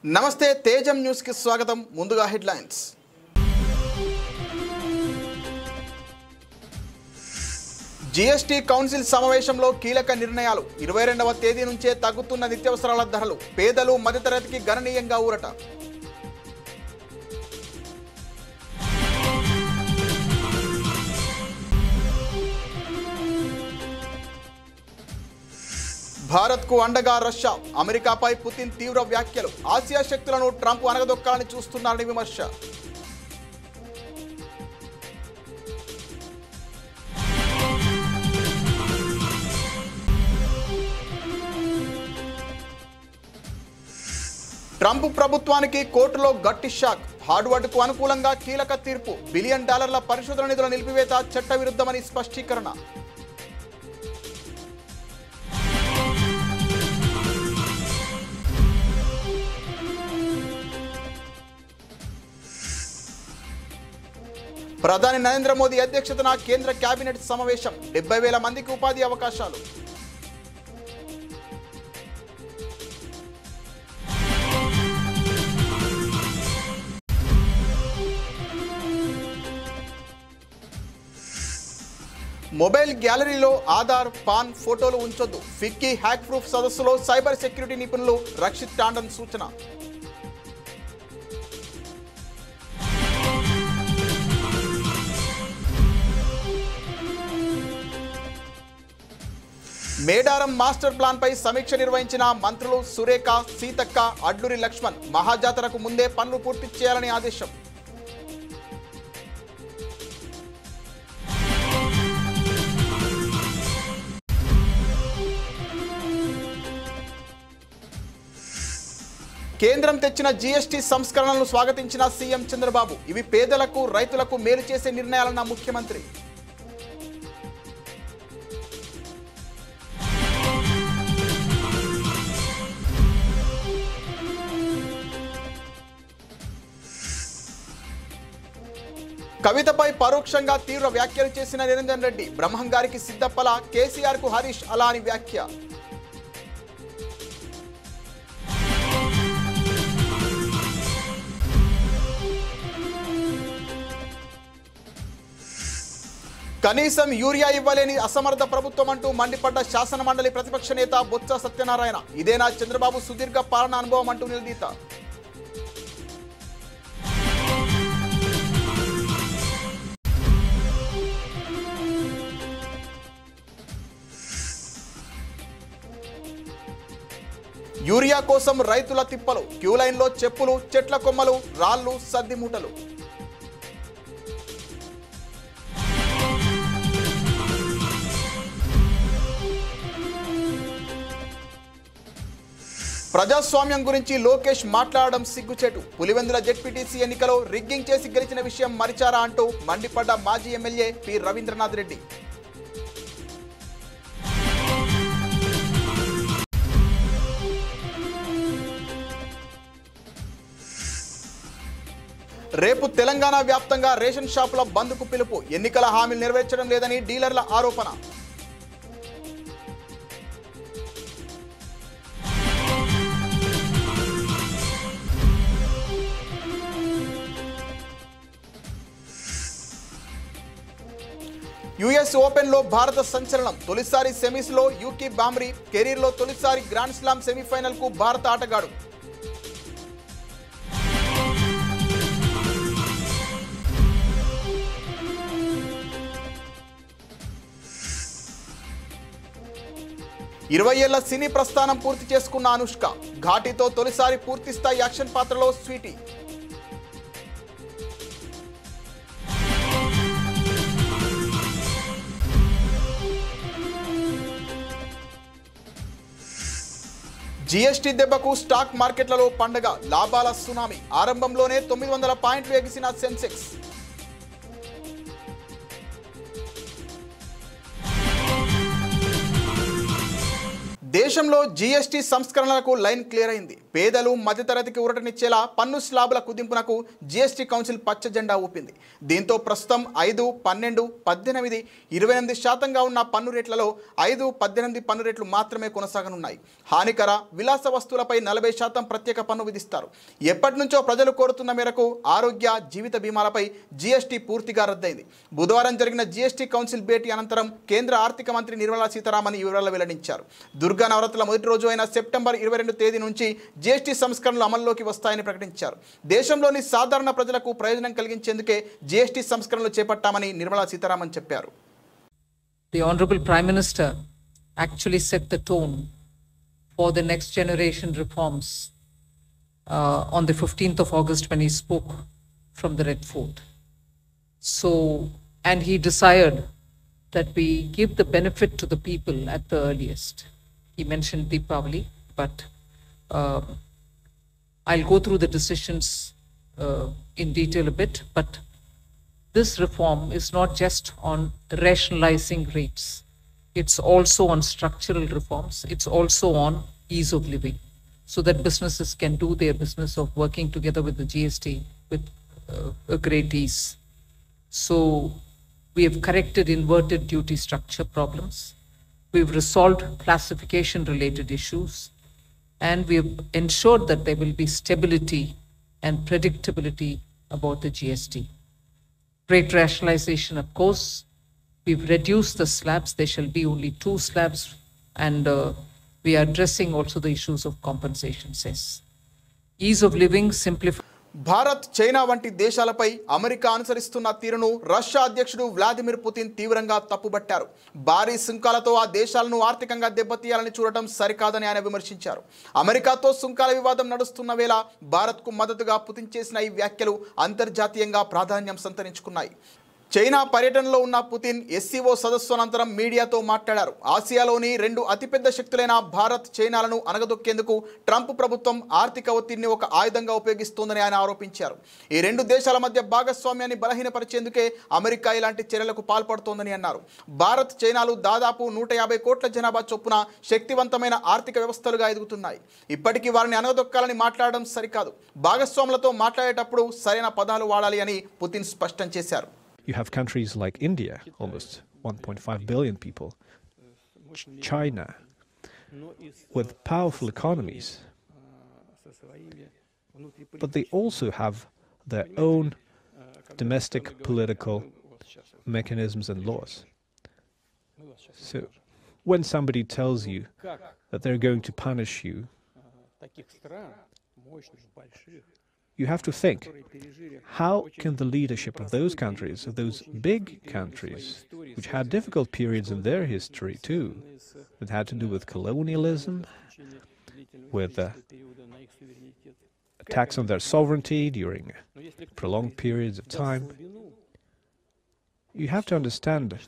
నమస్తే తేజం న్యూస్ కి స్వాగతం. ముందుగా హెడ్లైన్స్. జీఎస్టీ కౌన్సిల్ సమావేశంలో కీలక నిర్ణయాలు. 22వ తేదీ నుంచే తగ్గుతున్న నిత్యావసరాల ధరలు. పేదలు మధ్యతరగతికి గణనీయంగా ఊరట. భారత్కు అండగా రష్యా. అమెరికాపై పుతిన్ తీవ్ర వ్యాఖ్యలు. ఆసియా శక్తులను ట్రంప్ అనగదొక్కాలని చూస్తున్నారని విమర్శ. ట్రంప్ ప్రభుత్వానికి కోర్టులో గట్టి షాక్. హార్డ్వర్డ్కు అనుకూలంగా కీలక తీర్పు. $1 బిలియన్ పరిశోధన నిధుల నిలిపివేత చట్టవిరుద్ధమని స్పష్టీకరణ. ప్రధాని నరేంద్ర మోదీ అధ్యక్షతన కేంద్ర కేబినెట్ సమావేశం. 70,000 మందికి ఉపాధి అవకాశాలు. మొబైల్ గ్యాలరీలో ఆధార్, పాన్ ఫోటోలు ఉంచొద్దు. ఫిక్కీ హ్యాక్ ప్రూఫ్ సదస్సులో సైబర్ సెక్యూరిటీ నిపుణులు రక్షిత్ టాండన్ సూచన. మేడారం మాస్టర్ ప్లాన్ పై సమీక్ష నిర్వహించిన మంత్రులు సురేఖ, సీతక్క, అడ్లూరి లక్ష్మణ్. మహాజాతరకు ముందే పనులు పూర్తి చేయాలని ఆదేశం. కేంద్రం తెచ్చిన జీఎస్టీ సంస్కరణలను స్వాగతించిన సీఎం చంద్రబాబు. ఇవి పేదలకు, రైతులకు మేలు చేసే నిర్ణయాలన్న ముఖ్యమంత్రి. కవితపై పరోక్షంగా తీవ్ర వ్యాఖ్యలు చేసిన నిరంజన్ రెడ్డి. బ్రహ్మంగారికి సిద్ధప్పల, కేసీఆర్ కు హరీష్ అలా అని వ్యాఖ్య. కనీసం యూరియా ఇవ్వలేని అసమర్థ ప్రభుత్వం అంటూ మండిపడ్డ శాసన మండలి ప్రతిపక్ష నేత బొత్స సత్యనారాయణ. ఇదేనా చంద్రబాబు సుదీర్ఘ పాలన అనుభవం అంటూ నిలదీత. యూరియా కోసం రైతుల తిప్పలు. క్యూలైన్లో చెప్పులు, చెట్ల కొమ్మలు, రాళ్లు, సద్ది మూటలు. ప్రజాస్వామ్యం గురించి లోకేష్ మాట్లాడడం సిగ్గుచేటు. పులివెందుల జెడ్పీటీసీ ఎన్నికలో రిగ్గింగ్ చేసి గెలిచిన విషయం మరిచారా అంటూ మండిపడ్డ మాజీ ఎమ్మెల్యే పి రవీంద్రనాథ్ రెడ్డి. రేపు తెలంగాణ వ్యాప్తంగా రేషన్ షాపుల బంద్కు పిలుపు. ఎన్నికల హామీలు నెరవేర్చడం లేదని డీలర్ల ఆరోపణ. యుఎస్ ఓపెన్లో భారత సంచలనం. తొలిసారి సెమీస్లో యూకీ బామ్రీ. కెరీర్లో తొలిసారి గ్రాండ్ స్లామ్ సెమీఫైనల్కు భారత ఆటగాడు. ఇరవై ఏళ్ల సినీ ప్రస్థానం పూర్తి చేసుకున్న అనుష్క. ఘాటీతో తొలిసారి పూర్తిస్థాయి యాక్షన్ పాత్రలో స్వీటీ. జీఎస్టీ దెబ్బకు స్టాక్ మార్కెట్లలో పండగ. లాభాల సునామీ. ఆరంభంలోనే 900 పాయింట్లు ఎగిసిన సెన్సెక్స్. దేశంలో జీఎస్టీ సంస్కరణలకు లైన్ క్లియర్ అయింది. పేదలు మధ్యతరగతికి ఊరటనిచ్చేలా పన్ను స్లాబుల కుదింపునకు జీఎస్టీ కౌన్సిల్ పచ్చ జెండా ఊపింది. దీంతో ప్రస్తుతం 5, 12, 18, 28% ఉన్న పన్ను రేట్లలో 5, 18 పన్ను రేట్లు మాత్రమే కొనసాగనున్నాయి. హానికర విలాస వస్తువులపై 40% ప్రత్యేక పన్ను విధిస్తారు. ఎప్పటి నుంచో ప్రజలు కోరుతున్న మేరకు ఆరోగ్య, జీవిత బీమాలపై జీఎస్టీ పూర్తిగా రద్దయింది. బుధవారం జరిగిన జీఎస్టీ కౌన్సిల్ భేటీ అనంతరం కేంద్ర ఆర్థిక మంత్రి నిర్మలా సీతారామన్ ఈ వివరాలు వెల్లడించారు. దుర్గా నవరాత్రుల మొదటి రోజు అయిన సెప్టెంబర్ 22 తేదీ నుంచి జీఎస్టీ సంస్కరణలు అమల్లోకి వస్తాయని ప్రకటించారు. దేశంలోని సాధారణ ప్రజలకు ప్రయోజనం కలిగించేందుకే జీఎస్టీ సంస్కరణలు చేపట్టామని నిర్మలా సీతారామన్ చెప్పారు. The Honorable Prime Minister actually set the tone for the next generation reforms on the 15th of August when he spoke from the Red Fort. And he desired that we give the benefit to the people at the earliest. He mentioned Deepavali, but I'll go through the decisions in detail a bit. But this reform is not just on rationalizing rates. It's also on structural reforms. It's also on ease of living, so that businesses can do their business of working together with the GST with a great ease. So we have corrected inverted duty structure problems. We've resolved classification related issues, and we have ensured that there will be stability and predictability about the GST. Rate rationalization, of course, we've reduced the slabs. There shall be only 2 slabs, and we are addressing also the issues of compensation cess. Ease of living, simplify. Bharat, China వంటి దేశాలపై America అనుసరిస్తున్న తీరును Russia అధ్యక్షుడు Vladimir Putin తీవ్రంగా తప్పుబట్టారు. భారీ సుంకాలతో ఆ దేశాలను ఆర్థికంగా దెబ్బతీయాలని చూడటం సరికాదని ఆయన విమర్శించారు. అమెరికాతో సుంకాల వివాదం నడుస్తున్న వేళ భారత్కు మద్దతుగా పుతిన్ చేసిన ఈ వ్యాఖ్యలు అంతర్జాతీయంగా ప్రాధాన్యం సంతరించుకున్నాయి. చైనా పర్యటనలో ఉన్న పుతిన్ ఎస్సీఓ సదస్సు అనంతరం మీడియాతో మాట్లాడారు. ఆసియాలోని 2 అతిపెద్ద శక్తులైన భారత్, చైనాలను అణగదొక్కేందుకు ట్రంప్ ప్రభుత్వం ఆర్థిక ఒత్తిడిని ఒక ఆయుధంగా ఉపయోగిస్తోందని ఆయన ఆరోపించారు. ఈ 2 దేశాల మధ్య భాగస్వామ్యాన్ని బలహీనపరిచేందుకే అమెరికా ఇలాంటి చర్యలకు పాల్పడుతోందని అన్నారు. భారత్, చైనాలు దాదాపు 150 కోట్ల జనాభా చొప్పున శక్తివంతమైన ఆర్థిక వ్యవస్థలుగా ఎదుగుతున్నాయి. ఇప్పటికీ వారిని అణగదొక్కాలని మాట్లాడడం సరికాదు. భాగస్వాములతో మాట్లాడేటప్పుడు సరైన పదాలు వాడాలి అని పుతిన్ స్పష్టం చేశారు. You have countries like India, almost 1.5 billion people, China, with powerful economies, but they also have their own domestic political mechanisms and laws. So when somebody tells you that they're going to punish you, you have to think, how can the leadership of those countries, of those big countries, which had difficult periods in their history too, that had to do with colonialism, with attacks on their sovereignty during prolonged periods of time, you have to understand that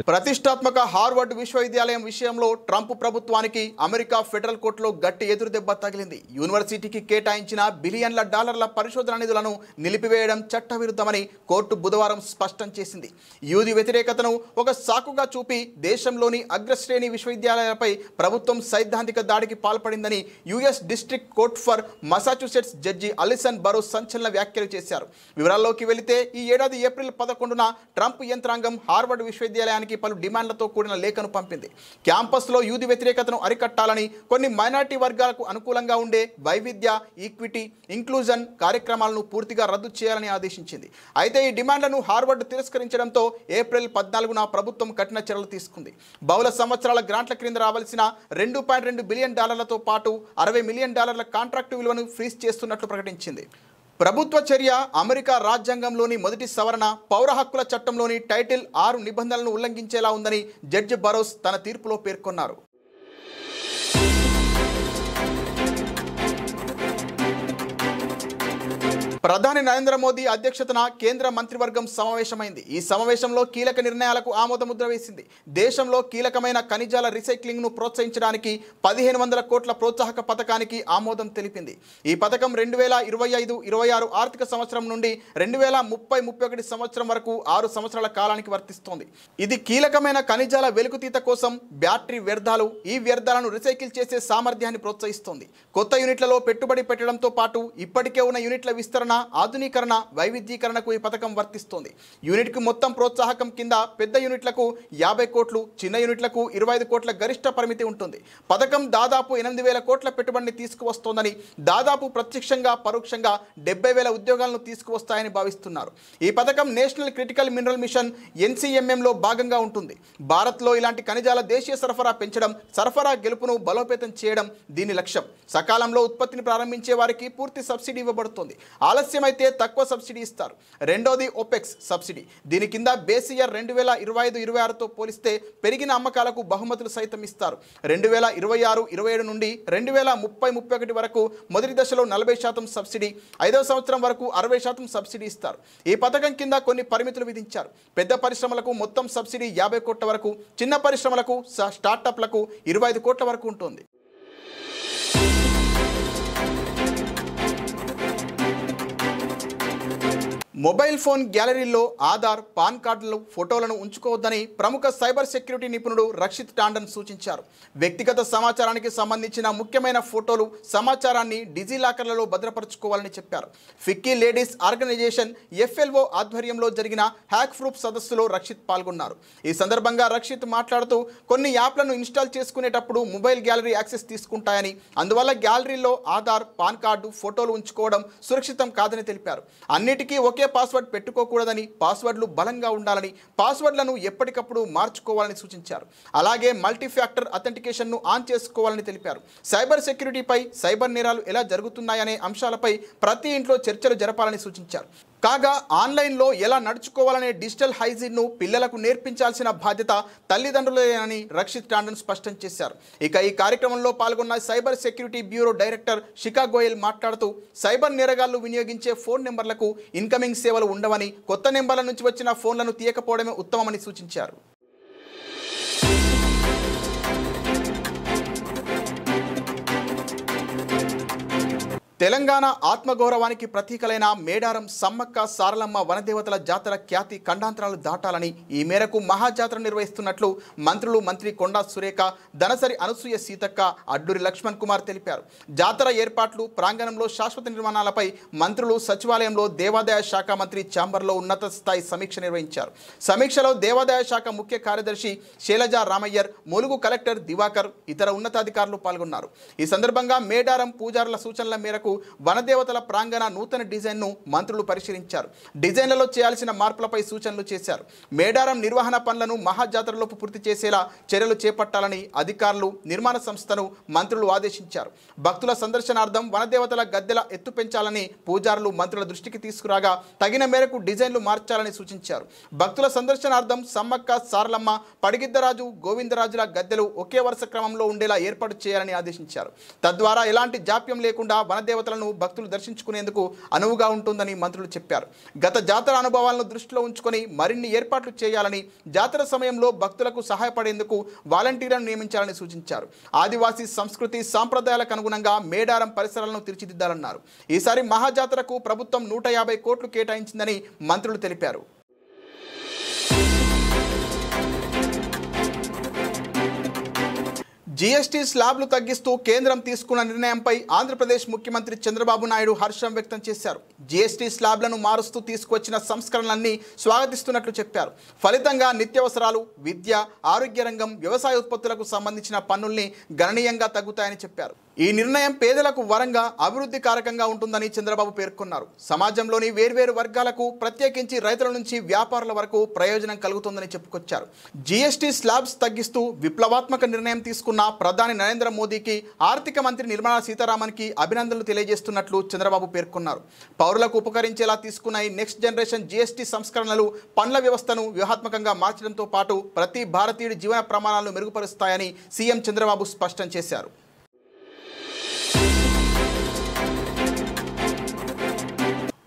ప్రతిష్టాత్మక Harvard విశ్వవిద్యాలయం విషయంలో Trump ప్రభుత్వానికి America federal కోర్టులో గట్టి ఎదురుదెబ్బ తగిలింది. యూనివర్సిటీకి కేటాయించిన బిలియన్ల డాలర్ల పరిశోధన నిధులను నిలిపివేయడం చట్టవిరుద్ధమని కోర్టు బుధవారం స్పష్టం చేసింది. యూది వ్యతిరేకతను ఒక సాకుగా చూపి దేశంలోని అగ్రశ్రేణి విశ్వవిద్యాలయాలపై ప్రభుత్వం సైద్ధాంతిక దాడికి పాల్పడిందని US district court for Massachusetts judge Alison Burroughs సంచలన వ్యాఖ్యలు చేశారు. వివరాల్లోకి వెళితే ఈ ఏడాది ఏప్రిల్ 11న ట్రంప్ యంత్రాంగం హార్వర్డ్ విశ్వవిద్యాలయానికి పలు డిమాండ్లతో కూడిన లేఖను పంపింది. క్యాంపస్లో యూది వ్యతిరేకతను అరికట్టాలని, కొన్ని మైనారిటీ వర్గాలకు అనుకూలంగా ఉండే వైవిధ్య, ఈక్విటీ, ఇంక్లూజన్ కార్యక్రమాలను పూర్తిగా రద్దు చేయాలని ఆదేశించింది. అయితే ఈ డిమాండ్లను హార్వర్డ్ తిరస్కరించడంతో ఏప్రిల్ 14న ప్రభుత్వం కఠిన చర్యలు తీసుకుంది. బహుళ సంవత్సరాల గ్రాంట్ల క్రింద రావాల్సిన $2.2 బిలియన్ పాటు $60 మిలియన్ కాంట్రాక్టు విలువను ఫ్రీజ్ చేస్తున్నట్లు ప్రకటించింది. ప్రభుత్వ చర్య అమెరికా రాజ్యాంగంలోని మొదటి సవరణ, పౌర హక్కుల చట్టంలోని టైటిల్ 6 నిబంధనలను ఉల్లంఘించేలా ఉందని జడ్జి బరోస్ తన తీర్పులో పేర్కొన్నారు. ప్రధాని నరేంద్ర మోదీ అధ్యక్షతన కేంద్ర మంత్రివర్గం సమావేశమైంది. ఈ సమావేశంలో కీలక నిర్ణయాలకు ఆమోదముద్ర వేసింది. దేశంలో కీలకమైన ఖనిజాల రీసైక్లింగ్ ను ప్రోత్సహించడానికి 1500 కోట్ల ప్రోత్సాహక పథకానికి ఆమోదం తెలిపింది. ఈ పథకం 2025-26 ఆర్థిక సంవత్సరం నుండి 2030-31 సంవత్సరం వరకు 6 సంవత్సరాల కాలానికి వర్తిస్తోంది. ఇది కీలకమైన ఖనిజాల వెలుగుతీత కోసం బ్యాటరీ వ్యర్థాలు, ఈ వ్యర్థాలను రీసైకిల్ చేసే సామర్థ్యాన్ని ప్రోత్సహిస్తోంది. కొత్త యూనిట్లలో పెట్టుబడి పెట్టడంతో పాటు ఇప్పటికే ఉన్న యూనిట్ల విస్తరణ, ఆధునీకరణ, వైవిధ్యీకరణకు ఈ పథకం వర్తిస్తుంది. యూనిట్కు మొత్తం ప్రోత్సాహకం కింద పెద్ద యూనిట్లకు 50 కోట్లు, చిన్న యూనిట్లకు 25 కోట్ల గరిష్ట పరిమితి ఉంటుంది. పథకం దాదాపు 8,000 కోట్ల పెట్టుబడిని తీసుకువస్తోందని, దాదాపు ప్రత్యక్షంగా పరోక్షంగా 70,000 ఉద్యోగాలను తీసుకువస్తాయని భావిస్తున్నారు. ఈ పథకం నేషనల్ క్రిటికల్ మినరల్ మిషన్ NCMMలో భాగంగా ఉంటుంది. భారత్లో ఇలాంటి ఖనిజాల దేశీయ సరఫరా పెంచడం, సరఫరా గెలుపును బలోపేతం చేయడం దీని లక్ష్యం. సకాలంలో ఉత్పత్తిని ప్రారంభించే వారికి పూర్తి సబ్సిడీ ఇవ్వబడుతుంది. ఆలస్యమైతే తక్కువ సబ్సిడీ ఇస్తారు. రెండోది ఓపెక్స్ సబ్సిడీ. దీని కింద బేస్ ఇయర్ 2025-26తో పోలిస్తే పెరిగిన అమ్మకాలకు బహుమతులు సైతం ఇస్తారు. 2026-27 నుండి 2030-31 వరకు మొదటి దశలో 40% సబ్సిడీ, 5వ సంవత్సరం వరకు 60% సబ్సిడీ ఇస్తారు. ఈ పథకం కింద కొన్ని పరిమితులు విధించారు. పెద్ద పరిశ్రమలకు మొత్తం సబ్సిడీ 50 కోట్ల వరకు, చిన్న పరిశ్రమలకు, స్టార్టప్లకు 25 కోట్ల వరకు ఉంటుంది. మొబైల్ ఫోన్ గ్యాలరీలో ఆధార్, పాన్ కార్డులు, ఫోటోలను ఉంచుకోవద్దని ప్రముఖ సైబర్ సెక్యూరిటీ నిపుణుడు రక్షిత్ టాండన్ సూచించారు. వ్యక్తిగత సమాచారానికి సంబంధించిన ముఖ్యమైన ఫోటోలు, సమాచారాన్ని డిజిలాకర్లలో భద్రపరచుకోవాలని చెప్పారు. ఫిక్కీ లేడీస్ ఆర్గనైజేషన్ FLO ఆధ్వర్యంలో జరిగిన హ్యాక్ ప్రూఫ్ సదస్సులో రక్షిత్ పాల్గొన్నారు. ఈ సందర్భంగా రక్షిత్ మాట్లాడుతూ కొన్ని యాప్లను ఇన్స్టాల్ చేసుకునేటప్పుడు మొబైల్ గ్యాలరీ యాక్సెస్ తీసుకుంటాయని, అందువల్ల గ్యాలరీలో ఆధార్, పాన్ కార్డు, ఫోటోలు ఉంచుకోవడం సురక్షితం కాదని తెలిపారు. అన్నిటికీ ఒకే పాస్వర్డ్ పెట్టుకోకూడదని, పాస్వర్డ్లు బలంగా ఉండాలని, పాస్వర్డ్లను ఎప్పటికప్పుడు మార్చుకోవాలని సూచించారు. అలాగే మల్టీ ఫ్యాక్టర్ అథెంటికేషన్ను ఆన్ చేసుకోవాలని తెలిపారు. సైబర్ సెక్యూరిటీపై, సైబర్ నేరాలు ఎలా జరుగుతున్నాయనే అంశాలపై ప్రతి ఇంట్లో చర్చలు జరపాలని సూచించారు. కాగా ఆన్లైన్లో ఎలా నడుచుకోవాలనే డిజిటల్ హైజీన్ను పిల్లలకు నేర్పించాల్సిన బాధ్యత తల్లిదండ్రులేనని రక్షిత్ టాండన్ స్పష్టం చేశారు. ఇక ఈ కార్యక్రమంలో పాల్గొన్న సైబర్ సెక్యూరిటీ బ్యూరో డైరెక్టర్ శిఖా గోయల్ మాట్లాడుతూ సైబర్ నేరగాళ్లు వినియోగించే ఫోన్ నెంబర్లకు ఇన్కమింగ్ సేవలు ఉండవని, కొత్త నెంబర్ల నుంచి వచ్చిన ఫోన్లను తీయకపోవడమే ఉత్తమమని సూచించారు. తెలంగాణ ఆత్మగౌరవానికి ప్రతీకలైన మేడారం సమ్మక్క సారలమ్మ వనదేవతల జాతర ఖ్యాతి ఖండాంతరాలు దాటాలని, ఈ మేరకు మహాజాతర నిర్వహిస్తున్నట్లు మంత్రి కొండా సురేఖ, దనసరి అనసూయ సీతక్క, అడ్డూరి లక్ష్మణ్ కుమార్ తెలిపారు. జాతర ఏర్పాట్లు, ప్రాంగణంలో శాశ్వత నిర్మాణాలపై మంత్రులు సచివాలయంలో దేవాదాయ శాఖ మంత్రి ఛాంబర్లో ఉన్నత స్థాయి సమీక్ష నిర్వహించారు. సమీక్షలో దేవాదాయ శాఖ ముఖ్య కార్యదర్శి శైలజా రామయ్యర్, ములుగు కలెక్టర్ దివాకర్, ఇతర ఉన్నతాధికారులు పాల్గొన్నారు. ఈ సందర్భంగా మేడారం పూజారుల సూచనల మేరకు వనదేవతల ప్రాంగణ నూతన డిజైన్ను మంత్రులు పరిశీలించారు. డిజైన్లలో చేయాల్సిన మార్పులపై సూచనలు చేశారు. మేడారం నిర్వహణ పనులను మహాజాతరలోపు పూర్తి చేసేలా చర్యలు చేపట్టాలని అధికారులు, నిర్మాణ సంస్థను మంత్రులు ఆదేశించారు. భక్తుల సందర్శనార్థం వనదేవతల గద్దెల ఎత్తు పెంచాలని పూజారులు మంత్రుల దృష్టికి తీసుకురాగా తగిన మేరకు డిజైన్లు మార్చాలని సూచించారు. భక్తుల సందర్శనార్థం సమ్మక్క సారలమ్మ, పడిగిద్దరాజు, గోవిందరాజుల గద్దెలు ఒకే వరుస క్రమంలో ఉండేలా ఏర్పాటు చేయాలని ఆదేశించారు. తద్వారా ఎలాంటి జాప్యం లేకుండా వనదేవతలను భక్తులు దర్శించుకునేందుకు అనువుగా ఉంటుందని మంత్రులు చెప్పారు. గత జాతర అనుభవాలను దృష్టిలో ఉంచుకొని మరిన్ని ఏర్పాట్లు చేయాలని, జాతర సమయంలో భక్తులకు సహాయపడేందుకు వాలంటీర్లను నియమించాలని సూచించారు. ఆదివాసీ సంస్కృతి సాంప్రదాయాలకు అనుగుణంగా మేడారం పరిసరాలను తీర్చిదిద్దాలన్నారు. ఈసారి మహాజాతరకు ప్రభుత్వం 150 కోట్లు కేటాయించిందని మంత్రులు తెలిపారు. జీఎస్టీ స్లాబ్లు తగ్గిస్తూ కేంద్రం తీసుకున్న నిర్ణయంపై ఆంధ్రప్రదేశ్ ముఖ్యమంత్రి చంద్రబాబు నాయుడు హర్షం వ్యక్తం చేశారు. జీఎస్టీ స్లాబ్లను మారుస్తూ తీసుకొచ్చిన సంస్కరణలన్నీ స్వాగతిస్తున్నట్లు చెప్పారు. ఫలితంగా నిత్యావసరాలు, విద్య, ఆరోగ్య రంగం, వ్యవసాయ ఉత్పత్తులకు సంబంధించిన పన్నుల్ని గణనీయంగా తగ్గుతాయని చెప్పారు. ఈ నిర్ణయం పేదలకు వరంగా, అభివృద్ధి కారకంగా ఉంటుందని చంద్రబాబు పేర్కొన్నారు. సమాజంలోని వేర్వేరు వర్గాలకు, ప్రత్యేకించి రైతుల నుంచి వ్యాపారుల వరకు ప్రయోజనం కలుగుతుందని చెప్పుకొచ్చారు. జీఎస్టీ స్లాబ్స్ తగ్గిస్తూ విప్లవాత్మక నిర్ణయం తీసుకున్న ప్రధాని నరేంద్ర మోదీకి, ఆర్థిక మంత్రి నిర్మలా సీతారామన్కి అభినందనలు తెలియజేస్తున్నట్లు చంద్రబాబు పేర్కొన్నారు. పౌరులకు ఉపకరించేలా తీసుకున్న ఈ నెక్స్ట్ జనరేషన్ జీఎస్టీ సంస్కరణలు పన్నుల వ్యవస్థను వ్యూహాత్మకంగా మార్చడంతో పాటు ప్రతి భారతీయుడి జీవన ప్రమాణాలను మెరుగుపరుస్తాయని సీఎం చంద్రబాబు స్పష్టం చేశారు.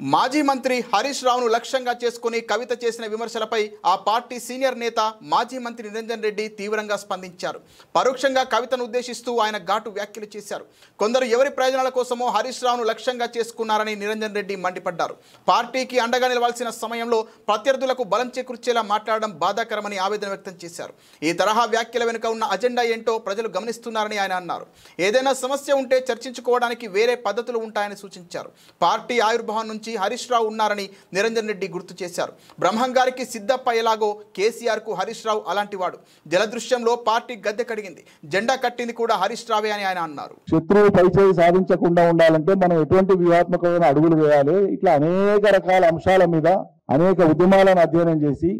మాజీ మంత్రి హరీష్ రావును లక్ష్యంగా చేసుకుని కవిత చేసిన విమర్శలపై ఆ పార్టీ సీనియర్ నేత మాజీ మంత్రి నిరంజన్ రెడ్డి తీవ్రంగా స్పందించారు. పరోక్షంగా కవితను ఉద్దేశిస్తూ ఆయన ఘాటు వ్యాఖ్యలు చేశారు. కొందరు ఎవరి ప్రయోజనాల కోసమో హరీష్ రావును లక్ష్యంగా చేసుకున్నారని నిరంజన్ రెడ్డి మండిపడ్డారు. పార్టీకి అండగా నిలవాల్సిన సమయంలో ప్రత్యర్థులకు బలం చేకూర్చేలా మాట్లాడడం బాధాకరమని ఆవేదన వ్యక్తం చేశారు. ఈ తరహా వ్యాఖ్యల వెనుక ఉన్న అజెండా ఏంటో ప్రజలు గమనిస్తున్నారని ఆయన అన్నారు. ఏదైనా సమస్య ఉంటే చర్చించుకోవడానికి వేరే పద్ధతులు ఉంటాయని సూచించారు. పార్టీ ఆవిర్భావం నుంచి హరీష్ రావు ఉన్నారని నిరంజన్ రెడ్డి గుర్తు చేశారు. బ్రహ్మంగారికి సిద్ధప్ప ఎలాగో కేసీఆర్ కు హరీష్ రావు అలాంటి వాడు. జలదృశ్యంలో పార్టీ గద్దె కడిగింది, జెండా కట్టింది కూడా హరీష్ రావే అని ఆయన అన్నారు. శత్రువు పైచేయి సాధించకుండా ఉండాలంటే మనం ఎటువంటి వ్యూహాత్మకమైన అడుగులు వేయాలి, ఇట్లా అనేక రకాల అంశాల మీద అనేక ఉద్యమాలను అధ్యయనం చేసి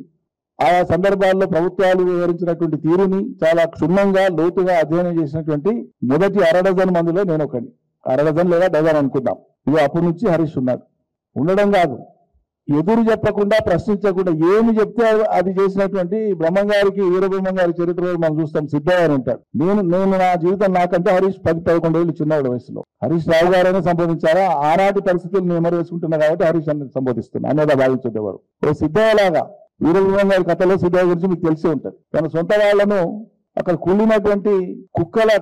ఆయా సందర్భాల్లో ప్రభుత్వాలు వివరించినటువంటి తీరుని చాలా క్షుణ్ణంగా లోతుగా అధ్యయనం చేసినటువంటి మొదటి 1/2 మందిలో నేను ఒకటి. 1/2 లేదా డజన్ అనుకుందాం. ఇక అప్పటి నుంచి హరీష్ ఉన్నాడు. ఉండడం కాదు, ఎదురు చెప్పకుండా ప్రశ్నించకుండా ఏమి చెప్తే అది చేసినటువంటి బ్రహ్మంగారికి వీరబ్రహ్మంగారి చరిత్ర మనం చూస్తాం. సిద్ధయ్య అని ఉంటాడు. నేను నా జీవితం నాకంటే హరీష్ 10-11 ఏళ్ళు చిన్నవాడు వయసులో. హరీష్ రావు గారైనా సంబోధించారా? ఆనాటి పరిస్థితులు నేను ఎమరు వేసుకుంటున్నా కాబట్టి హరీష్ అని సంబోధిస్తున్నా అనేదా భావించేవాడు. సిద్ధయ్య లాగా వీరబ్రహ్మంగారి కథలో సిద్ధయ్య గురించి మీకు తెలిసే ఉంటుంది. తన సొంత వాళ్లను అక్కడ కుళ్ళినటువంటి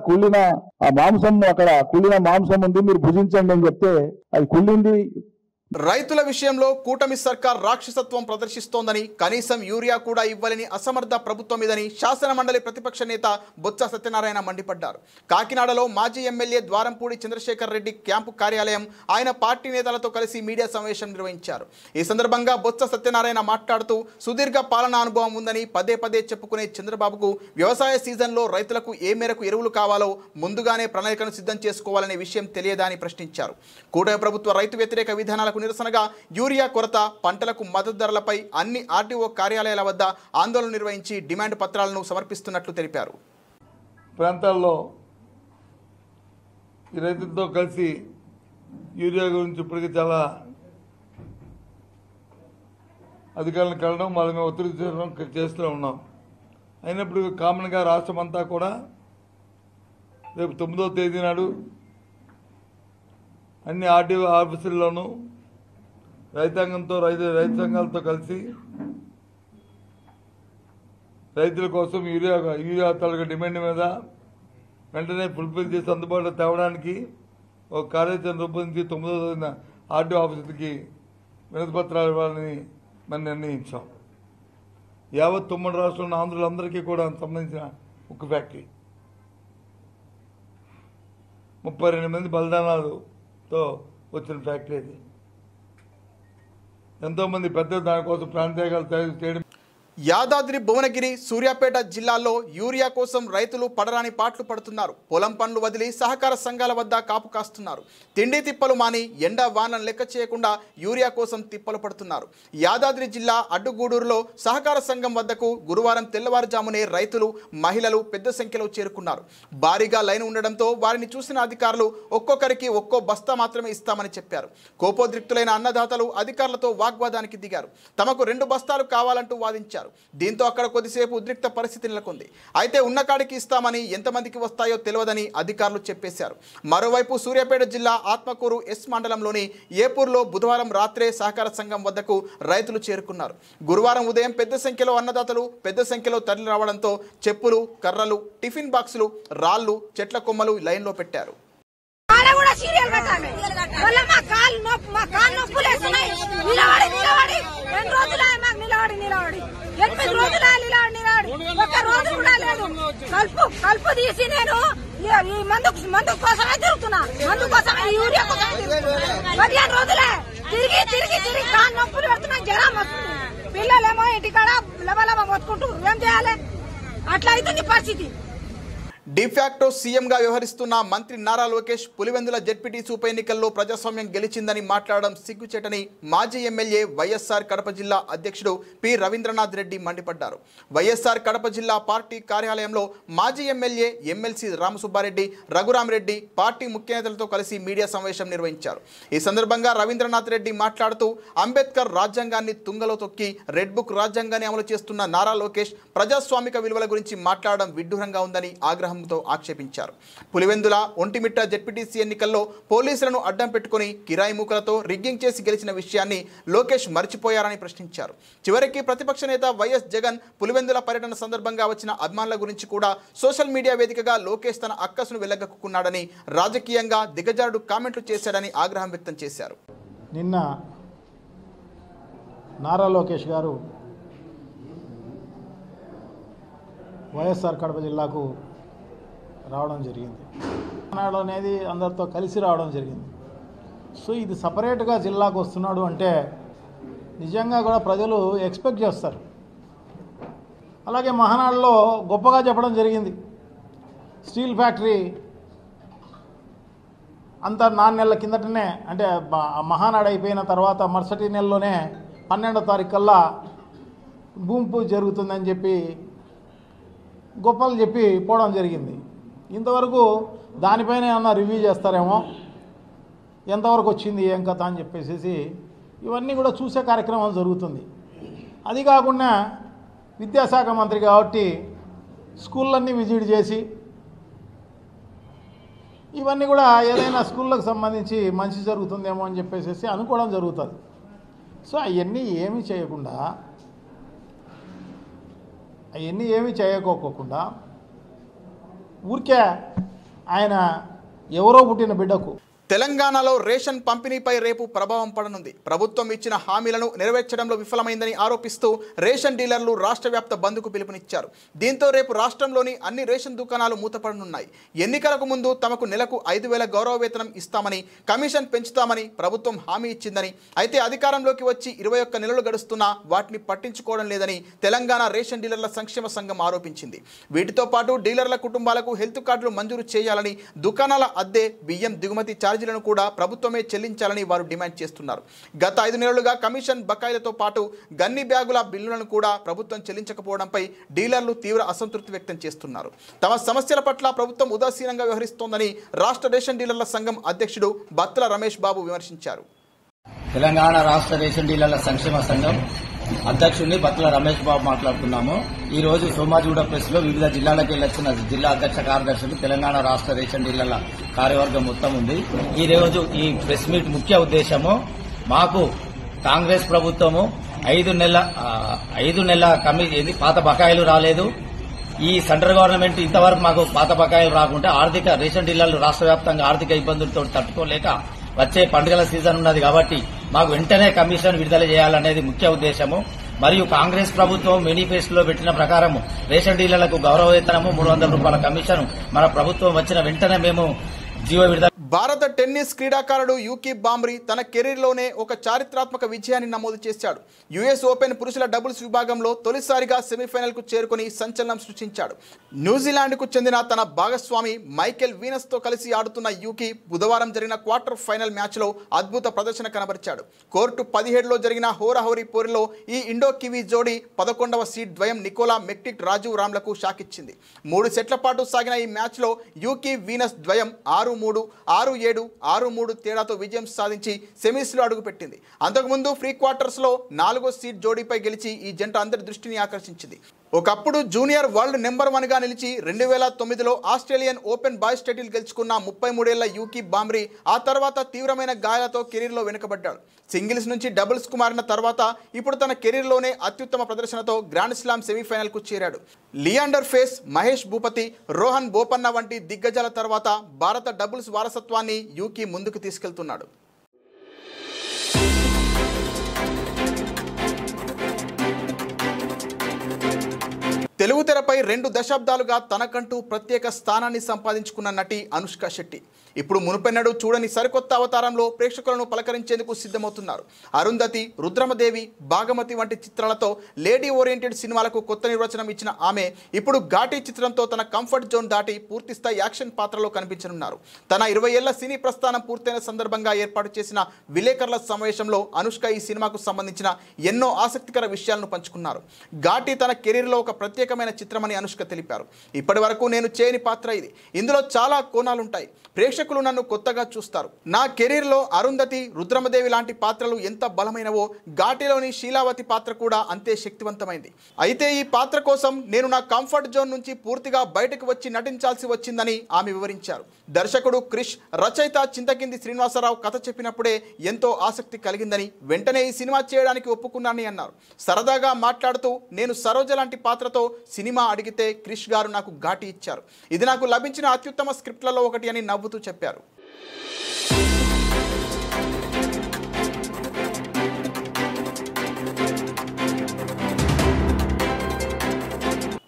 కుళ్ళిన ఆ మాంసం, అక్కడ కుళ్ళిన మాంసం ఉంది, మీరు భుజించండి అని చెప్తే అది కుళ్ళింది. రైతుల విషయంలో కూటమి సర్కార్ రాక్షసత్వం ప్రదర్శిస్తోందని, కనీసం యూరియా కూడా ఇవ్వాలని అసమర్థ ప్రభుత్వం ఇదని శాసన మండలి ప్రతిపక్ష నేత బొత్స సత్యనారాయణ మండిపడ్డారు. కాకినాడలో మాజీ ఎమ్మెల్యే ద్వారంపూడి చంద్రశేఖర్ రెడ్డి క్యాంపు కార్యాలయం ఆయన పార్టీ నేతలతో కలిసి మీడియా సమావేశం నిర్వహించారు. ఈ సందర్భంగా బొత్స సత్యనారాయణ మాట్లాడుతూ సుదీర్ఘ పాలనా అనుభవం ఉందని పదే పదే చెప్పుకునే చంద్రబాబుకు వ్యవసాయ సీజన్లో రైతులకు ఏ మేరకు ఎరువులు కావాలో ముందుగానే ప్రణాళికను సిద్ధం చేసుకోవాలనే విషయం తెలియదా అని ప్రశ్నించారు. కూటమి ప్రభుత్వ రైతు వ్యతిరేక విధానాలకు నిరసనగా యూరియా కొరత, పంటలకు మద్దతు ధరలపై అన్ని ఆర్టీఓ కార్యాలయాల వద్ద ఆందోళన నిర్వహించి డిమాండ్ పత్రాలను సమర్పిస్తున్నట్లు తెలిపారు. ప్రాంతాల్లో ఈ రైతులతో కలిసి యూరియా గురించి ఇప్పటికీ చాలా అధికారులను కలడం, వాళ్ళ మీద ఒత్తిడి చేస్తూ ఉన్నాం. అయినప్పుడు కామన్గా రాష్ట్రం అంతా కూడా రేపు 9వ తేదీ నాడు అన్ని ఆర్టీఓ ఆఫీసుల్లోనూ రైతాంగంతో రైతు సంఘాలతో కలిసి రైతుల కోసం యూరియా తాలూకా డిమాండ్ మీద వెంటనే ఫుల్ఫిల్ చేసి అందుబాటులో తేవడానికి ఒక కార్యాచరణ రూపొందించి 9వ తేదీన ఆర్టీఓ ఆఫీసులకి వినతి పత్రాలు ఇవ్వాలని మనం నిర్ణయించాం. యావత్ 9 రాష్ట్రంలో ఆంధ్రులందరికీ కూడా సంబంధించిన ఒక ఫ్యాక్టరీ 32 మంది బలిదానాలతో వచ్చిన ఫ్యాక్టరీ అది. ఎంతోమంది పెద్దలు దానికోసం ప్రాంతీయాలు చేయడం. యాదాద్రి, భువనగిరి, సూర్యాపేట జిల్లాల్లో యూరియా కోసం రైతులు పడరాని పాట్లు పడుతున్నారు. పొలం పనులు వదిలి సహకార సంఘాల వద్ద కాపు కాస్తున్నారు. తిండి తిప్పలు మాని ఎండ వానలను లెక్క చేయకుండా యూరియా కోసం తిప్పలు పడుతున్నారు. యాదాద్రి జిల్లా అడ్డుగూడూరులో సహకార సంఘం వద్దకు గురువారం తెల్లవారుజామునే రైతులు, మహిళలు పెద్ద సంఖ్యలో చేరుకున్నారు. భారీగా లైన్ ఉండడంతో వారిని చూసిన అధికారులు ఒక్కొక్కరికి ఒక్కో బస్తా మాత్రమే ఇస్తామని చెప్పారు. కోపోద్రిక్తులైన అన్నదాతలు అధికారులతో వాగ్వాదానికి దిగారు. తమకు 2 బస్తాలు కావాలంటూ వాదించారు. దీంతో అక్కడ కొద్దిసేపు ఉద్రిక్త పరిస్థితి నెలకొంది. అయితే ఉన్న కాడికి ఇస్తామని, ఎంతమందికి వస్తాయో తెలియదని అధికారులు చెప్పేశారు. మరోవైపు సూర్యాపేట జిల్లా ఆత్మకూరు ఎస్ మండలంలోని ఏపూర్లో బుధవారం రాత్రే సహకార సంఘం వద్దకు రైతులు చేరుకున్నారు. గురువారం ఉదయం పెద్ద సంఖ్యలో అన్నదాతలు పెద్ద సంఖ్యలో తరలి రావడంతో చెప్పులు, కర్రలు, టిఫిన్ బాక్సులు, రాళ్లు, చెట్ల కొమ్మలు లైన్లో పెట్టారు. కలుపు తీసి నేను ఈ మందు కోసమే తిరుగుతున్నా. మందు కోసమే, యూరియా కోసమే తిరుగుతున్నా. 15 రోజులే తిరిగి కాళ్ళు నొప్పులు పెడుతున్నా, జ్వరం వస్తుంది. పిల్లలేమో ఇంటికాడ లబలబ మొత్తుకుంటూ ఏం చేయాలి? అట్లా అవుతుంది పరిస్థితి. డిఫాక్టో సీఎంగా వ్యవహరిస్తున్న మంత్రి నారా లోకేష్ పులివెందుల జెడ్పీటీసీ ఉప ఎన్నికల్లో ప్రజాస్వామ్యం గెలిచిందని మాట్లాడడం సిగ్గుచేటని మాజీ ఎమ్మెల్యే వైఎస్ఆర్ కడప జిల్లా అధ్యక్షుడు పి రవీంద్రనాథ్ రెడ్డి మండిపడ్డారు. వైఎస్ఆర్ కడప జిల్లా పార్టీ కార్యాలయంలో మాజీ MLA MLC Ramasubba Reddy, Raghurama Reddy party ముఖ్య నేతలతో కలిసి మీడియా సమావేశం నిర్వహించారు. ఈ సందర్భంగా రవీంద్రనాథ్ రెడ్డి మాట్లాడుతూ అంబేద్కర్ రాజ్యాంగాన్ని తుంగలో తొక్కి రెడ్ బుక్ రాజ్యాంగాన్ని అమలు చేస్తున్న నారా లోకేష్ ప్రజాస్వామిక విలువల గురించి మాట్లాడడం విడ్డూరంగా ఉందని ఆగ్రహం విధానంతో ఆక్షేపించారు. పులివెందుల ఒంటిమిట్ట జెడ్పీటీసీ ఎన్నికల్లో పోలీసులను అడ్డం పెట్టుకుని కిరాయి మూకలతో రిగ్గింగ్ చేసి గెలిచిన విషయాన్ని లోకేష్ మర్చిపోయారని ప్రశ్నించారు. చివరికి ప్రతిపక్ష నేత వైఎస్ జగన్ పులివెందుల పర్యటన సందర్భంగా వచ్చిన అభిమానుల గురించి కూడా సోషల్ మీడియా వేదికగా లోకేష్ తన అక్కసును వెళ్లగక్కున్నాడని, రాజకీయంగా దిగజారుడు కామెంట్లు చేశాడని ఆగ్రహం వ్యక్తం చేశారు. నిన్న నారా లోకేష్ గారు వైఎస్ఆర్ కడప జిల్లాకు రావడం జరిగింది. నాడు అనేది అందరితో కలిసి రావడం జరిగింది. సో ఇది సపరేట్గా జిల్లాకు వస్తున్నాడు అంటే నిజంగా కూడా ప్రజలు ఎక్స్పెక్ట్ చేస్తారు. అలాగే మహానాడులో గొప్పగా చెప్పడం జరిగింది. స్టీల్ ఫ్యాక్టరీ అంత 4 నెలల కిందటనే, అంటే మహానాడు అయిపోయిన తర్వాత మరుసటి నెలలోనే 12వ తారీఖు కల్లా భూమి పూజ జరుగుతుందని చెప్పి గొప్పలు చెప్పి పోవడం జరిగింది. ఇంతవరకు దానిపైన ఏమన్నా రివ్యూ చేస్తారేమో, ఎంతవరకు వచ్చింది ఏం కథ అని చెప్పేసి ఇవన్నీ కూడా చూసే కార్యక్రమం జరుగుతుంది. అది కాకుండా విద్యాశాఖ మంత్రి కాబట్టి స్కూళ్ళన్నీ విజిట్ చేసి ఇవన్నీ కూడా ఏదైనా స్కూళ్ళకు సంబంధించి మంచి జరుగుతుందేమో అని చెప్పేసి అనుకోవడం జరుగుతుంది. సో అవన్నీ ఏమీ చేయకోకుండా ఊరికే ఆయన ఎవరో పుట్టిన బిడ్డకు తెలంగాణలో రేషన్ పంపిణీపై రేపు ప్రభావం పడనుంది. ప్రభుత్వం ఇచ్చిన హామీలను నెరవేర్చడంలో విఫలమైందని ఆరోపిస్తూ రేషన్ డీలర్లు రాష్ట్ర వ్యాప్త బంద్కు పిలుపునిచ్చారు. దీంతో రేపు రాష్ట్రంలోని అన్ని రేషన్ దుకాణాలు మూతపడనున్నాయి. ఎన్నికలకు ముందు తమకు నెలకు 5,000 గౌరవ వేతనం ఇస్తామని, కమిషన్ పెంచుతామని ప్రభుత్వం హామీ ఇచ్చిందని, అయితే అధికారంలోకి వచ్చి 21 నెలలు గడుస్తున్నా వాటిని పట్టించుకోవడం లేదని తెలంగాణ రేషన్ డీలర్ల సంక్షేమ సంఘం ఆరోపించింది. వీటితో పాటు డీలర్ల కుటుంబాలకు హెల్త్ కార్డులు మంజూరు చేయాలని, దుకాణాల అద్దె, బియ్యం దిగుమతి ఛార్జీలను కూడా ప్రభుత్వమే చెల్లించాలని వారు డిమాండ్ చేస్తున్నారు. గత 5 నెలలుగా కమిషన్ బకాయిలతో పాటు గన్ని బ్యాగుల బిల్లులను కూడా ప్రభుత్వం చెల్లించకపోవడంపై డీలర్లు తీవ్ర అసంతృప్తి వ్యక్తం చేస్తున్నారు. తమ సమస్యల పట్ల ప్రభుత్వం ఉదాసీనంగా వ్యవహరిస్తోందని రాష్ట్ర రేషన్ డీలర్ల సంఘం అధ్యక్షుడు బత్తుల రమేష్ బాబు విమర్శించారు. తెలంగాణ రాష్ట్ర రేషన్ డీలర్ల సంక్షేమ సంఘం అధ్యక్షుడిని బత్తుల రమేష్ బాబు మాట్లాడుతున్నాము. ఈ రోజు సోమాజిగూడ ప్రెస్ లో వివిధ జిల్లాలకు వెళ్లొచ్చిన జిల్లా అధ్యక్ష కార్యదర్శులు, తెలంగాణ రాష్ట్ర రేషన్ డీలర్ల కార్యవర్గం మొత్తం ఉంది. ఈ రోజు ఈ ప్రెస్ మీట్ ముఖ్య ఉద్దేశము, మాకు కాంగ్రెస్ ప్రభుత్వము 5 నెలల పాత బకాయిలు రాలేదు. ఈ సెంట్రల్ గవర్నమెంట్ ఇంతవరకు మాకు పాత బకాయిలు రాకుంటే రేషన్ డీలర్లు రాష్ట్ర వ్యాప్తంగా ఆర్థిక ఇబ్బందులతో తట్టుకోలేక వచ్చే పండుగల సీజన్ ఉన్నది కాబట్టి మాకు వెంటనే కమిషన్ విడుదల చేయాలనేది ముఖ్య ఉద్దేశము. మరియు కాంగ్రెస్ ప్రభుత్వం మేనిఫెస్టోలో పెట్టిన ప్రకారం రేషన్ డీలర్లకు గౌరవ వేతనము 300 రూపాయల కమిషన్ మన ప్రభుత్వం వచ్చిన వెంటనే మేము జీవో విడుదల. భారత టెన్నిస్ క్రీడాకారుడు యూకీ బాంబ్రీ తన కెరీర్లోనే ఒక చారిత్రాత్మక విజయాన్ని నమోదు చేశాడు. యుఎస్ ఓపెన్ పురుషుల డబుల్స్ విభాగంలో తొలిసారిగా సెమీఫైనల్కు చేరుకుని సంచలనం సృష్టించాడు. న్యూజిలాండ్కు చెందిన తన భాగస్వామి మైకెల్ వీనస్తో కలిసి ఆడుతున్న యూకీ బుధవారం జరిగిన క్వార్టర్ ఫైనల్ మ్యాచ్లో అద్భుత ప్రదర్శన కనబరిచాడు. కోర్టు 17లో జరిగిన హోరాహోరీ పోరులో ఈ ఇండో కివీ జోడీ 11వ సీడ్ ద్వయం నికోలా మెక్టిక్ రాజీవ్ రామ్లకు షాకిచ్చింది. 3 సెట్ల పాటు సాగిన ఈ మ్యాచ్లో యూకీ వీనస్ ద్వయం 6-3, 6-7, 6-3 తేడాతో విజయం సాధించి సెమీస్లో అడుగుపెట్టింది. అంతకుముందు ప్రీ క్వార్టర్స్లో 4వ సీడ్ జోడీపై గెలిచి ఈ జంట అందరి దృష్టిని ఆకర్షించింది. ఒకప్పుడు జూనియర్ వరల్డ్ నెంబర్ 1గా నిలిచి 2009లో ఆస్ట్రేలియన్ ఓపెన్ బాయ్స్ టైటిల్ గెలుచుకున్న 33 ఏళ్ల యూకీ బాంబ్రీ ఆ తర్వాత తీవ్రమైన గాయాలతో కెరీర్లో వెనుకబడ్డాడు. సింగిల్స్ నుంచి డబుల్స్కు మారిన తర్వాత ఇప్పుడు తన కెరీర్లోనే అత్యుత్తమ ప్రదర్శనతో గ్రాండ్ స్లామ్ సెమీఫైనల్కు చేరాడు. లియాండర్ పేస్, మహేష్ భూపతి, రోహన్ బోపన్న వంటి దిగ్గజాల తర్వాత భారత డబుల్స్ వారసత్వాన్ని యూకీ ముందుకు తీసుకెళ్తున్నాడు. తెలుగు తెరపై 2 దశాబ్దాలుగా తనకంటూ ప్రత్యేక స్థానాన్ని సంపాదించుకున్న నటి అనుష్క శెట్టి ఇప్పుడు మునుపెన్నడూ చూడని సరికొత్త అవతారంలో ప్రేక్షకులను పలకరించేందుకు సిద్ధమవుతున్నారు. అరుంధతి, రుద్రమదేవి, భాగమతి వంటి చిత్రాలతో లేడీ ఓరియంటెడ్ సినిమాలకు కొత్త నిర్వచనం ఇచ్చిన ఆమె ఇప్పుడు ఘాటీ చిత్రంతో తన కంఫర్ట్ జోన్ దాటి పూర్తిస్థాయి యాక్షన్ పాత్రలో కనిపించనున్నారు. తన 20 ఏళ్ల సినీ ప్రస్థానం పూర్తయిన సందర్భంగా ఏర్పాటు చేసిన విలేకరుల సమావేశంలో అనుష్క ఈ సినిమాకు సంబంధించిన ఎన్నో ఆసక్తికర విషయాలను పంచుకున్నారు. ఘాటీ తన కెరీర్లో ఒక ప్రత్యేకమైన చిత్రమని అనుష్క తెలిపారు. ఇప్పటి వరకు నేను చేయని పాత్ర ఇది. ఇందులో చాలా కోణాలుంటాయి. ప్రేక్షకులు ప్రేక్షకులు నన్ను కొత్తగా చూస్తారు. నా కెరీర్లో అరుంధతి, రుద్రమదేవి లాంటి పాత్రలు ఎంత బలమైనవో ఘాటిలోని శీలావతి పాత్ర కూడా అంతే శక్తివంతమైంది. అయితే ఈ పాత్ర కోసం నేను నా కంఫర్ట్ జోన్ నుంచి పూర్తిగా బయటకు వచ్చి నటించాల్సి వచ్చిందని ఆమె వివరించారు. దర్శకుడు క్రిష్, రచయిత చింతకింది శ్రీనివాసరావు కథ చెప్పినప్పుడే ఎంతో ఆసక్తి కలిగిందని, వెంటనే ఈ సినిమా చేయడానికి ఒప్పుకున్నానని అన్నారు. సరదాగా మాట్లాడుతూ నేను సరోజ లాంటి పాత్రతో సినిమా అడిగితే క్రిష్ గారు నాకు ఘాటి ఇచ్చారు. ఇది నాకు లభించిన అత్యుత్తమ స్క్రిప్ట్లలో ఒకటి అని నవ్వుతూ చెప్పారు.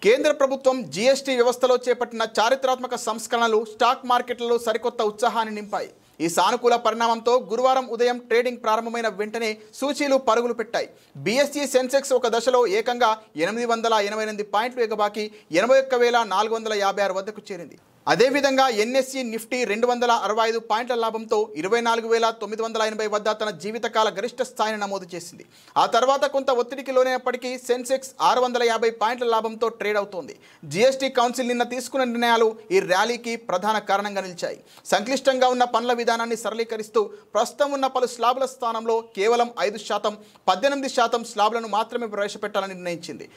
కేంద్ర ప్రభుత్వం జీఎస్టీ వ్యవస్థలో చేపట్టిన చారిత్రాత్మక సంస్కరణలు స్టాక్ మార్కెట్లలో సరికొత్త ఉత్సాహాన్ని నింపాయి. ఈ సానుకూల పరిణామంతో గురువారం ఉదయం ట్రేడింగ్ ప్రారంభమైన వెంటనే సూచీలు పరుగులు పెట్టాయి. బీఎస్ఈ సెన్సెక్స్ ఒక దశలో ఏకంగా 888 పాయింట్లు ఎగబాకి 81,456 వద్దకు చేరింది. అదేవిధంగా ఎన్ఎస్ఈ నిఫ్టీ 265 పాయింట్ల లాభంతో 24,980 వద్ద తన జీవితకాల గరిష్ట స్థాయిని నమోదు చేసింది. ఆ తర్వాత కొంత ఒత్తిడికి లోనైనప్పటికీ సెన్సెక్స్ 650 పాయింట్ల లాభంతో ట్రేడ్ అవుతోంది. జీఎస్టీ కౌన్సిల్ నిన్న తీసుకున్న నిర్ణయాలు ఈ ర్యాలీకి ప్రధాన కారణంగా నిలిచాయి. సంక్లిష్టంగా ఉన్న పనుల విధానాన్ని సరళీకరిస్తూ ప్రస్తుతం ఉన్న పలు స్లాబుల స్థానంలో కేవలం 5%, 18% స్లాబులను మాత్రమే ప్రవేశపెట్టాలని నిర్ణయించింది.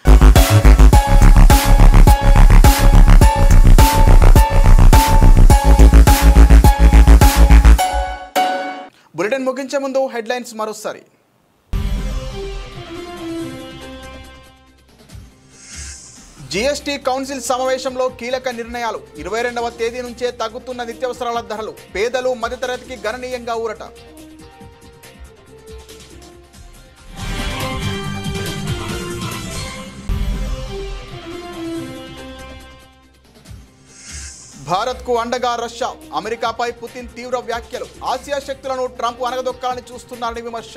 బులెటిన్ ముగించే ముందు హెడ్లైన్స్ మరోసారి. జీఎస్టీ కౌన్సిల్ సమావేశంలో కీలక నిర్ణయాలు. 22వ తేదీ నుంచే తగ్గుతున్న నిత్యావసరాల ధరలు. పేదలు, మధ్యతరగతికి గణనీయంగా ఊరట. భారత్కు అండగా రష్యా. అమెరికాపై పుతిన్ తీవ్ర వ్యాఖ్యలు. ఆసియా శక్తులను ట్రంప్ అనగదొక్కాలని చూస్తున్నారని విమర్శ.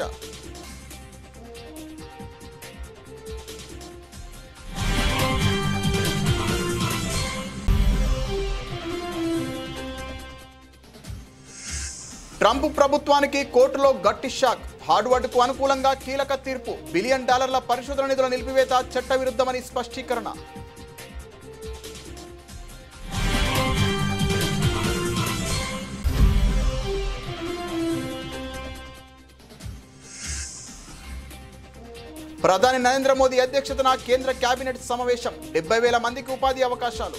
ట్రంప్ ప్రభుత్వానికి కోర్టులో గట్టి షాక్. హార్డ్వర్డ్కు అనుకూలంగా కీలక తీర్పు. $1 బిలియన్ పరిశోధన నిధుల నిలిపివేత చట్టవిరుద్ధమని స్పష్టీకరణ. ప్రధాని నరేంద్ర మోదీ అధ్యక్షతన కేంద్ర కేబినెట్ సమావేశం. 70,000 మందికి ఉపాధి అవకాశాలు.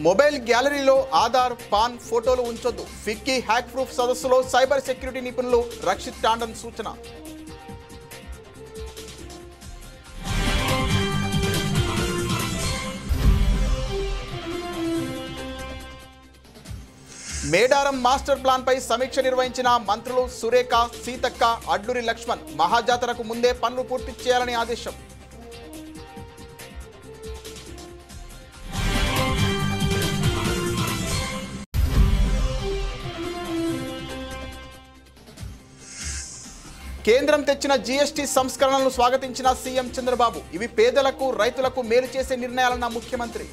మొబైల్ గ్యాలరీలో ఆధార్, పాన్ ఫోటోలు ఉంచొద్దు. ఫిక్కీ హ్యాక్ ప్రూఫ్ సదస్సులో సైబర్ సెక్యూరిటీ నిపుణులు రక్షిత్ టాండన్ సూచన. మేడారం మాస్టర్ ప్లాన్ పై సమీక్ష నిర్వహించిన మంత్రులు సురేఖ, సీతక్క, అడ్లూరి లక్ష్మణ్. మహాజాతరకు ముందే పనులు పూర్తి చేయాలని ఆదేశం. కేంద్రం తెచ్చిన జీఎస్టీ సంస్కరణలను స్వాగతించిన సీఎం చంద్రబాబు. ఇవి పేదలకు, రైతులకు మేలు చేసే నిర్ణయాలన్న ముఖ్యమంత్రి.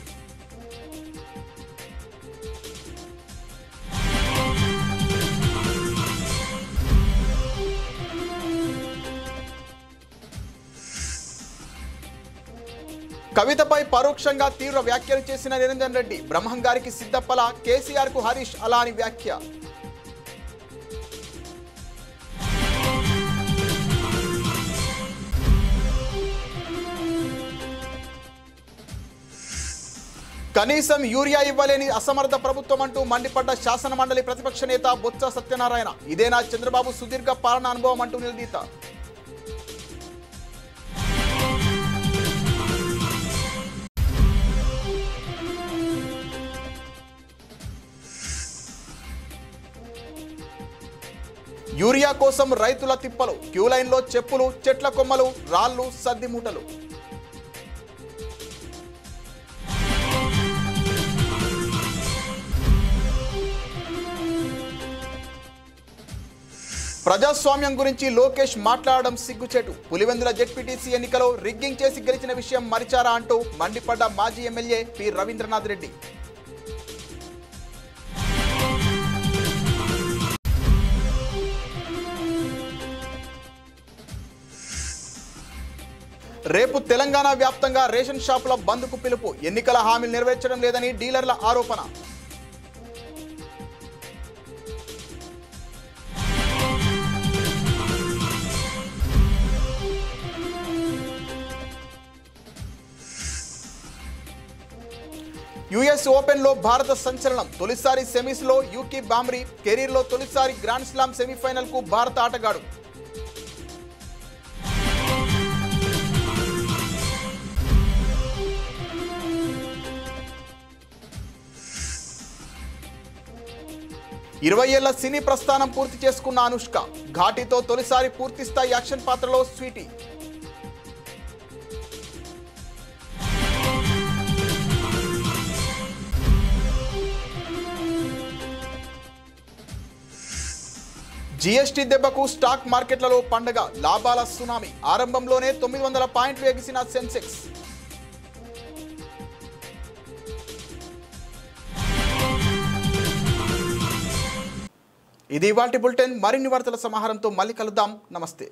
కవితపై పరోక్షంగా తీవ్ర వ్యాఖ్యలు చేసిన నిరంజన్ రెడ్డి. బ్రహ్మంగారికి సిద్ధప్పల, కేసీఆర్ కు హరీష్ అలా అని వ్యాఖ్య. కనీసం యూరియా ఇవ్వలేని అసమర్థ ప్రభుత్వం అంటూ మండిపడ్డ శాసన మండలి ప్రతిపక్ష నేత బొత్స సత్యనారాయణ. ఇదేనా చంద్రబాబు సుదీర్ఘ పాలన అనుభవం అంటూ నిలదీత. యూరియా కోసం రైతుల తిప్పలు. క్యూ లైన్లో చెప్పులు, చెట్ల కొమ్మలు, రాళ్లు, సద్ది మూటలు. ప్రజాస్వామ్యం గురించి లోకేష్ మాట్లాడడం సిగ్గుచేటు. పులివెందుల జెడ్పీటీసీ ఎన్నికలో రిగ్గింగ్ చేసి గెలిచిన విషయం మరిచారా అంటూ మండిపడ్డ మాజీ ఎమ్మెల్యే పి రవీంద్రనాథ్ రెడ్డి. రేపు తెలంగాణ వ్యాప్తంగా రేషన్ షాపుల బంద్కు పిలుపు. ఎన్నికల హామీలు నెరవేర్చడం లేదని డీలర్ల ఆరోపణ. యుఎస్ ఓపెన్ లో భారత సంచలనం. తొలిసారి సెమీస్ లో యూకీ బామ్రీ. కెరీర్ లో తొలిసారి గ్రాండ్ స్లామ్ సెమీఫైనల్ కు భారత ఆటగాడు. ఇరవై ఏళ్ల సినీ ప్రస్థానం పూర్తి చేసుకున్న అనుష్క. ఘాటీతో తొలిసారి పూర్తిస్థాయి యాక్షన్ పాత్రలో స్వీటీ. జీఎస్టీ దెబ్బకు స్టాక్ మార్కెట్లలో పండగ. లాభాల సునామీ. ఆరంభంలోనే 900 పాయింట్లు ఎగిసిన సెన్సెక్స్. ఇది ఇవాల్టి బులెటిన్. మరిన్ని వార్తల సమాహారంతో మళ్ళీ కలుద్దాం. నమస్తే.